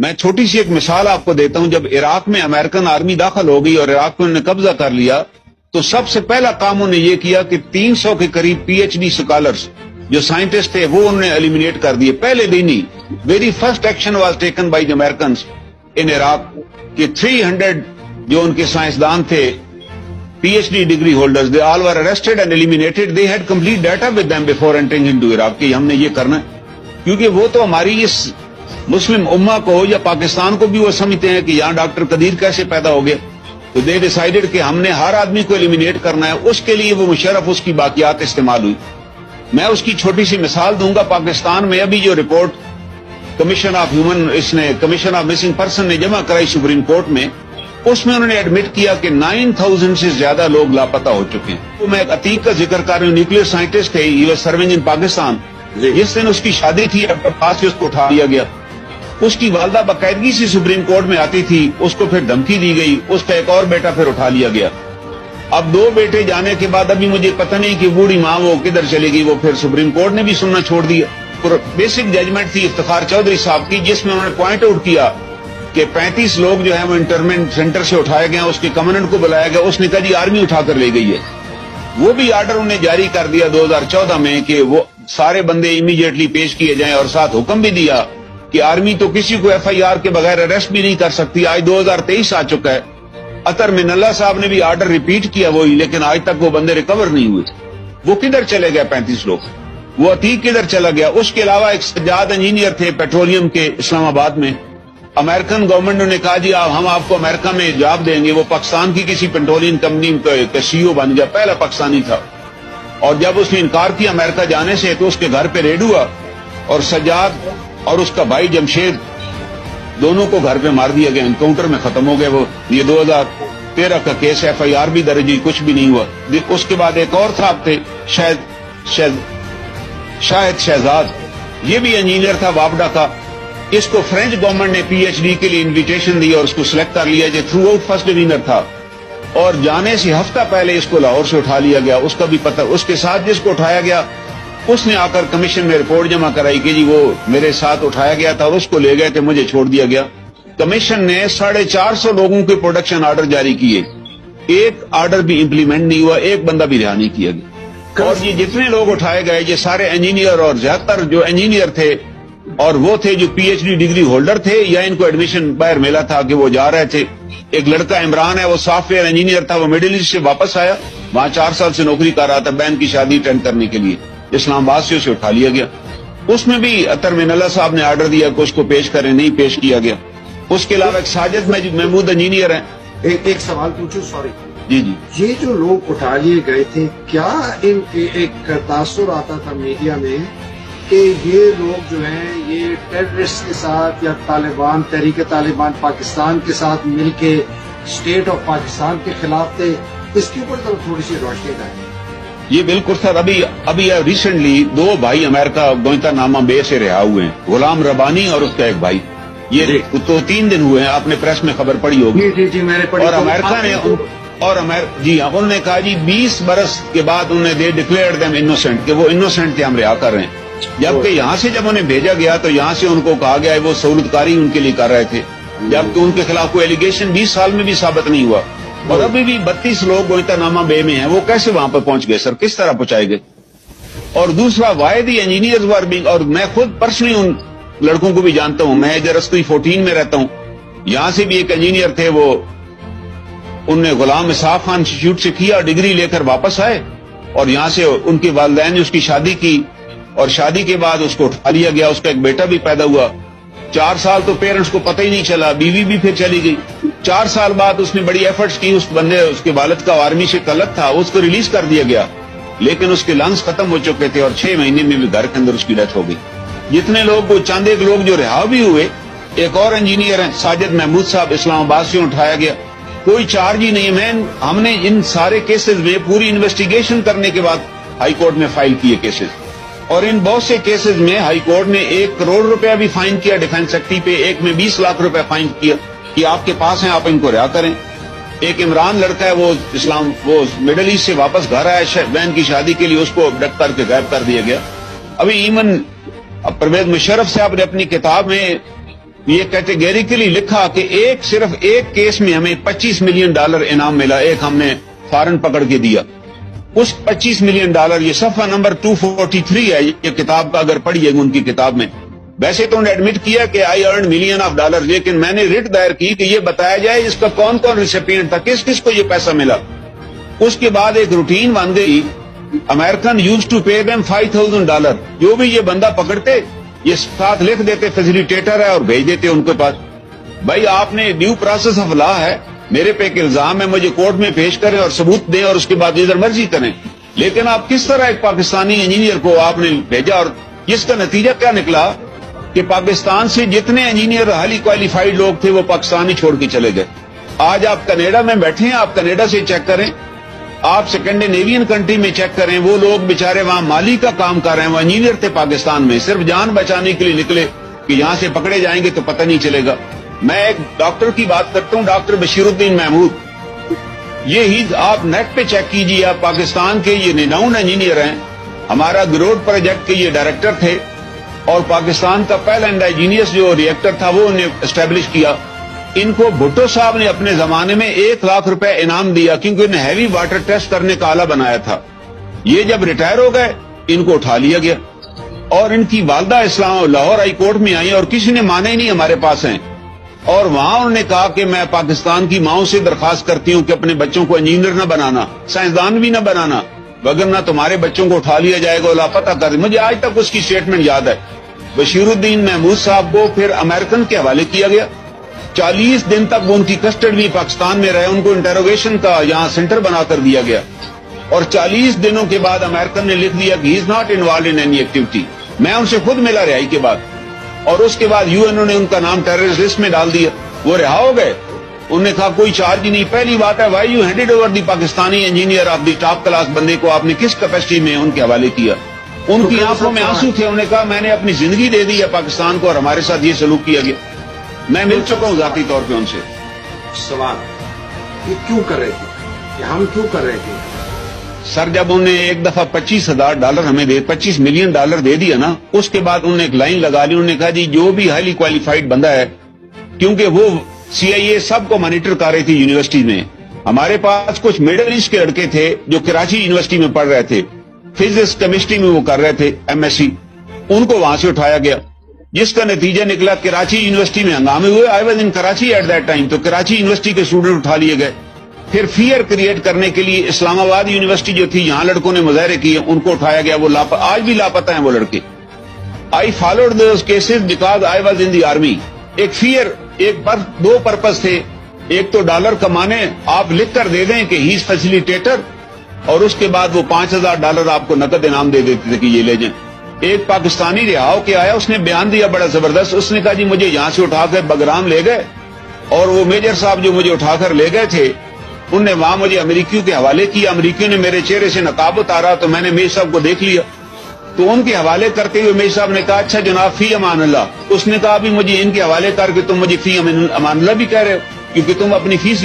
میں چھوٹی سی ایک مثال آپ کو دیتا ہوں. جب عراق میں امریکن آرمی داخل ہو گئی اور عراق میں انہوں نے قبضہ کر لیا تو سب سے پہلا کام انہوں نے یہ کیا کہ 300 کے قریب پی ایچ ڈی اسکالرس جو سائنٹسٹ تھے وہ انہوں نے ایلیمینیٹ کر دیے پہلے دن ہی. Very first action was taken by the Americans in Iraq کہ 300 جو ان کے سائنسدان تھے P H D degree holders they all were arrested and eliminated. They had complete data with them before entering into Iraq کہ ہم نے یہ کرنا ہے, کیونکہ وہ تو ہماری اس مسلم امہ کو یا پاکستان کو بھی وہ سمجھتے ہیں کہ یہاں ڈاکٹر قدیر کیسے پیدا ہو گیا. تو دے ڈیسائیڈڈ کہ ہم نے ہر آدمی کو ایلیمینیٹ کرنا ہے. اس کے لیے وہ مشرف اس کی باقیات استعمال ہوئی. میں اس کی چھوٹی سی مثال دوں گا. پاکستان میں ابھی جو report commission of missing person نے جمع کرائی سپریم کورٹ میں, اس میں انہوں نے ایڈمٹ کیا کہ 9000 سے زیادہ لوگ لاپتہ ہو چکے ہیں. تو میں ایک عتیق کا ذکر کر رہا ہوں, نیوکلیر سائنٹسٹ تھے, ہی واز سرونگ ان پاکستان. جس دن اس کی شادی تھی پاس سے اس کو اٹھا لیا گیا. اس کی والدہ باقاعدگی سے سپریم کورٹ میں آتی تھی, اس کو پھر دھمکی دی گئی, اس کا ایک اور بیٹا پھر اٹھا لیا گیا. اب 2 بیٹے جانے کے بعد ابھی مجھے پتہ نہیں کہ بوڑھی ماں وہ کدھر چلے گئی. وہ پھر سپریم کورٹ نے بھی سننا چھوڑ دیا. بیسک ججمنٹ تھی افتخار چودھری صاحب کی, جس میں انہوں نے پوائنٹ آؤٹ کیا کہ 35 لوگ جو ہیں وہ انٹرمنٹ سینٹر سے اٹھائے گئے, اس کے کمانڈنٹ کو بلایا گیا, اس نے کہا جی آرمی اٹھا کر لے گئی ہے. وہ بھی آرڈر انہیں جاری کر دیا 2014 میں کہ وہ سارے بندے امیڈیٹلی پیش کیے جائیں, اور ساتھ حکم بھی دیا کہ آرمی تو کسی کو ایف آئی آر کے بغیر اریسٹ بھی نہیں کر سکتی. آج 2023 آ چکا ہے. اطہر من اللہ صاحب نے بھی آرڈر ریپیٹ کیا وہی, لیکن آج تک وہ بندے ریکور نہیں ہوئے. وہ کدھر چلے گئے 35 لوگ؟ وہ عتیق کدھر چلا گیا؟ اس کے علاوہ ایک سجاد انجینئر تھے پیٹرولیم کے اسلام آباد میں. امریکن گورنمنٹ نے کہا جی ہم آپ کو امریکہ میں جاب دیں گے. وہ پاکستان کی کسی پیٹرولیم کمپنی کا سی او بن گیا, پہلا پاکستانی تھا. اور جب اس نے انکار کیا امریکہ جانے سے تو اس کے گھر پہ ریڈ ہوا, اور سجاد اور اس کا بھائی جمشید دونوں کو گھر پہ مار دیا گیا, انکاؤنٹر میں ختم ہو گئے. وہ یہ 2013 کا کیس, ایف آئی آر بھی درج ہوئی, کچھ بھی نہیں ہوا. اس کے بعد ایک اور صاحب تھے شاہد شہزاد, یہ بھی انجینئر تھا وابڈا کا. اس کو فرینچ گورنمنٹ نے پی ایچ ڈی کے لیے انویٹیشن دی اور اس کو سلیکٹ کر لیا, جو تھرو آؤٹ فرسٹ ڈوینر تھا. اور جانے سے ہفتہ پہلے اس کو لاہور سے اٹھا لیا گیا. اس کا بھی پتہ, اس کے ساتھ جس کو اٹھایا گیا اس نے آ کر کمیشن میں رپورٹ جمع کرائی کہ جی وہ میرے ساتھ اٹھایا گیا تھا اور اس کو لے گئے تھے, مجھے چھوڑ دیا گیا. کمیشن نے 450 لوگوں کے پروڈکشن آرڈر جاری کیے, ایک آرڈر بھی امپلیمنٹ نہیں ہوا, ایک بندہ بھی رہا نہیں کیا گیا. اور یہ جتنے لوگ اٹھائے گئے یہ سارے انجینئر, اور زیادہ تر جو انجینئر تھے اور وہ تھے جو P H D degree holder تھے, یا ان کو ایڈمیشن باہر ملا تھا کہ وہ جا رہے تھے. ایک لڑکا عمران ہے, وہ سافٹ ویئر انجینئر تھا, وہ مڈل ایسٹ سے واپس آیا, وہاں 4 سال سے نوکری کر رہا تھا, بہن کی شادی اٹینڈ کرنے کے لیے اسلام آباد سے اسے اٹھا لیا گیا. اس میں بھی اطہر من اللہ صاحب نے آرڈر دیا کہ اس کو پیش کریں, نہیں پیش کیا گیا. اس کے علاوہ ایک ساجد محمود انجینئر ہیں. ایک سوال پوچھوں, سوری جی جی, یہ جو لوگ اٹھا لیے گئے تھے, کیا ان کے ایک تاثر آتا تھا میڈیا میں کہ یہ لوگ جو ہیں یہ ٹیررسٹ کے ساتھ یا طالبان, تحریک طالبان پاکستان کے ساتھ مل کے اسٹیٹ آف پاکستان کے خلاف تھے؟ اس کے اوپر تھوڑی سی روشنی ڈالیں. یہ بالکل سر. ابھی ریسنٹلی 2 بھائی امریکہ گوئنتانامہ بے سے رہا ہوئے ہیں, غلام ربانی اور اس کا ایک بھائی. یہ تو 3 دن ہوئے ہیں, آپ نے پریس میں خبر پڑھی ہوگی. جی میں نے پڑھی. اور امریکہ نے جی ہاں, انہوں نے کہا جی 20 برس کے بعد انہوں نے دے ڈکلیئرڈ دیم انوسینٹ, کہ وہ انوسینٹ تھے, ہم رہا کر رہے ہیں. جبکہ یہاں سے جب انہیں بھیجا گیا تو یہاں سے ان کو کہا گیا ہے وہ سہولت کاری ان کے لیے کر رہے تھے, جبکہ ان کے خلاف کوئی ایلیگیشن 20 سال میں بھی ثابت نہیں ہوا. اور ابھی بھی 32 لوگ گوئنتانامہ بے میں ہیں. وہ کیسے وہاں پہ پہنچ گئے سر, کس طرح پہنچائے گئے؟ اور دوسرا واحد ہی انجینئرز ور بینگ, اور میں خود پرسنلی ان لڑکوں کو بھی جانتا ہوں. میں جرسکوئی 14 میں رہتا ہوں, یہاں سے بھی ایک انجینئر تھے, وہ انہوں نے غلام اسحاق خان انسٹیٹیوٹ سے کیا, ڈگری لے کر واپس آئے, اور یہاں سے ان کے والدین نے اس کی شادی کی, اور شادی کے بعد اس کو اٹھا لیا گیا. اس کا ایک بیٹا بھی پیدا ہوا. 4 سال تو پیرنٹس کو پتہ ہی نہیں چلا, بیوی بھی پھر چلی گئی. 4 سال بعد اس نے بڑی ایفرٹس کی, اس بندے, اس کے والد کا آرمی سے تعلق تھا, اس کو ریلیز کر دیا گیا, لیکن اس کے لنگس ختم ہو چکے تھے, اور 6 مہینے میں بھی گھر کے اندر اس کی ڈیتھ ہو گئی. جتنے لوگ, وہ چند ایک لوگ جو رہا بھی ہوئے, ایک اور انجینئر ہیں ساجد محمود صاحب, اسلام آباد سے اٹھایا گیا, کوئی چارج ہی نہیں. ہم نے ان سارے کیسز میں پوری انویسٹیگیشن کرنے کے بعد ہائی کورٹ میں فائل کیے کیسز, اور ان بہت سے کیسز میں ہائی کورٹ نے 1 کروڑ روپیہ بھی فائن کیا ڈیفینس ایکٹی پہ, ایک میں 20 لاکھ روپے فائن کیا کہ آپ کے پاس ہیں, آپ ان کو رہا کریں. ایک عمران لڑکا ہے, وہ مڈل ایسٹ سے واپس گھر آیا بہن کی شادی کے لیے, اس کو ابڈکٹ کر کے غائب کر دیا گیا. ابھی ایون پرویز مشرف صاحب نے اپنی کتاب میں یہ کیٹیگریکلی لکھا کہ صرف ایک کیس میں ہمیں $25 ملین انعام ملا، ایک ہم نے فارن پکڑ کے دیا۔ اس $25 ملین یہ صفحہ نمبر 243 ہے یہ کتاب کا، اگر پڑھیے ان کی کتاب میں۔ ویسے تو انہوں نے ایڈمٹ کیا کہ آئی ارن ملین آف ڈالر، لیکن میں نے ریٹ دائر کی کہ یہ بتایا جائے اس کا کون کون ریسیپینٹ تھا، کس کس کو یہ پیسہ ملا۔ اس کے بعد ایک روٹین بن گئی، American use to pay them $5,000، جو بھی یہ بندہ پکڑتے یہ ساتھ لکھ دیتے فیسیلیٹیٹر ہے اور بھیج دیتے ان کے پاس۔ بھائی آپ نے ڈیو پروسیس آف لا ہے، میرے پہ ایک الزام ہے، مجھے کورٹ میں پیش کریں اور ثبوت دیں اور اس کے بعد جدھر مرضی کریں، لیکن آپ کس طرح ایک پاکستانی انجینئر کو آپ نے بھیجا، اور جس کا نتیجہ کیا نکلا کہ پاکستان سے جتنے انجینئر ہائیلی کوالیفائڈ لوگ تھے وہ پاکستانی چھوڑ کے چلے گئے۔ آج آپ کینیڈا میں بیٹھے ہیں، آپ کینیڈا سے چیک کریں، آپ سیکنڈینیوین کنٹری میں چیک کریں، وہ لوگ بیچارے وہاں مالی کا کام کر رہے ہیں، وہ انجینئر تھے پاکستان میں، صرف جان بچانے کے لیے نکلے کہ یہاں سے پکڑے جائیں گے تو پتہ نہیں چلے گا۔ میں ایک ڈاکٹر کی بات کرتا ہوں، ڈاکٹر بشیر الدین محمود، یہی آپ نیٹ پہ چیک کیجیے، آپ پاکستان کے یہ ریناؤنڈ انجینئر ہیں، ہمارا گروڈ پروجیکٹ کے یہ ڈائریکٹر تھے، اور پاکستان کا پہلا انڈائیجینئس جو ریئیکٹر تھا وہ انہیں اسٹیبلش کیا۔ ان کو بھٹو صاحب نے اپنے زمانے میں $1,00,000 انعام دیا کیونکہ انہیں ہیوی واٹر ٹیسٹ کرنے کا آلہ بنایا تھا۔ یہ جب ریٹائر ہو گئے ان کو اٹھا لیا گیا، اور ان کی والدہ اسلام لاہور ہائی کورٹ میں آئی اور کسی نے مانے ہی نہیں، ہمارے پاس ہیں، اور وہاں انہوں نے کہا کہ میں پاکستان کی ماؤں سے درخواست کرتی ہوں کہ اپنے بچوں کو انجینئر نہ بنانا، سائنسدان بھی نہ بنانا، وگرنہ تمہارے بچوں کو اٹھا لیا جائے گا، لاپتہ کر۔ مجھے آج تک اس کی اسٹیٹمنٹ یاد ہے۔ بشیر الدین محمود صاحب کو پھر امریکن کے حوالے کیا گیا، 40 دن تک وہ ان کی کسٹڈی پاکستان میں رہے، ان کو انٹروگیشن کا یہاں سینٹر بنا کر دیا گیا، اور 40 دنوں کے بعد امریکن نے لکھ دیا کہ he is not involved in any activity. میں ان سے خود ملا رہائی کے بعد، اور اس کے بعد UN نے ان کا نام ٹیررسٹ لسٹ میں ڈال دیا، وہ رہا ہو گئے۔ انہوں نے کہا کوئی چارج نہیں۔ پہلی بات ہے why you handed over the Pakistani engineer of the top class بندے کو آپ نے کس کیپیسٹی میں ان کے حوالے کیا؟ ان کی آنکھوں میں آنسو تھے، انہوں نے کہا میں نے اپنی زندگی دے دی ہے پاکستان کو اور ہمارے ساتھ یہ سلوک کیا گیا۔ میں مل چکا ہوں ذاتی طور پہ ان سے۔ سوال یہ کیوں کر رہے تھے، کہ ہم کیوں کر رہے تھے؟ سر جب انہوں نے ایک دفعہ $25,000 ہمیں $25 ملین دے دیا نا، اس کے بعد انہوں نے ایک لائن لگا لی، انہوں نے کہا جی جو بھی ہائیلی کوالیفائڈ بندہ ہے، کیونکہ وہ CIA سب کو مانیٹر کر رہی تھی یونیورسٹی میں، ہمارے پاس کچھ مڈل ایسٹ کے لڑکے تھے جو کراچی یونیورسٹی میں پڑھ رہے تھے، فزکس کیمسٹری میں وہ کر رہے تھے MSc، ان کو وہاں سے اٹھایا گیا، جس کا نتیجہ نکلا کراچی یونیورسٹی میں ہنگامے ہوئے۔ I was in Karachi at that time, تو کراچی یونیورسٹی کے اسٹوڈنٹ اٹھا لیے گئے۔ پھر فیئر کریٹ کرنے کے لیے اسلام آباد یونیورسٹی جو تھی، یہاں لڑکوں نے مظاہرے کیے، ان کو اٹھایا گیا، وہ آج بھی لاپتہ ہیں وہ لڑکے۔ I followed those cases because I was in the army. ایک فیئر، دو پرپز تھے، ایک تو ڈالر کمانے، آپ لکھ کر دے دیں کہ ہی از فیسیلیٹیٹر، اور اس کے بعد وہ $5,000 آپ کو نقد انعام دے دیتے تھے کہ یہ لے جائیں۔ ایک پاکستانی رہا ہو کے آیا، اس نے بیان دیا بڑا زبردست، اس نے کہا جی مجھے یہاں سے اٹھا کر بگرام لے گئے، اور وہ میجر صاحب جو مجھے اٹھا کر لے گئے تھے انہوں نے وہاں مجھے امریکیوں کے حوالے کیا، امریکیوں نے میرے چہرے سے نقاب اتارا تو میں نے میجر صاحب کو دیکھ لیا، تو ان کے حوالے کرتے ہوئے میجر صاحب نے کہا اچھا جناب فی امان اللہ، اس نے کہا بھی مجھے ان کے حوالے کر کے تم مجھے فی امان اللہ بھی کہہ رہے ہو، کیونکہ تم اپنی فیس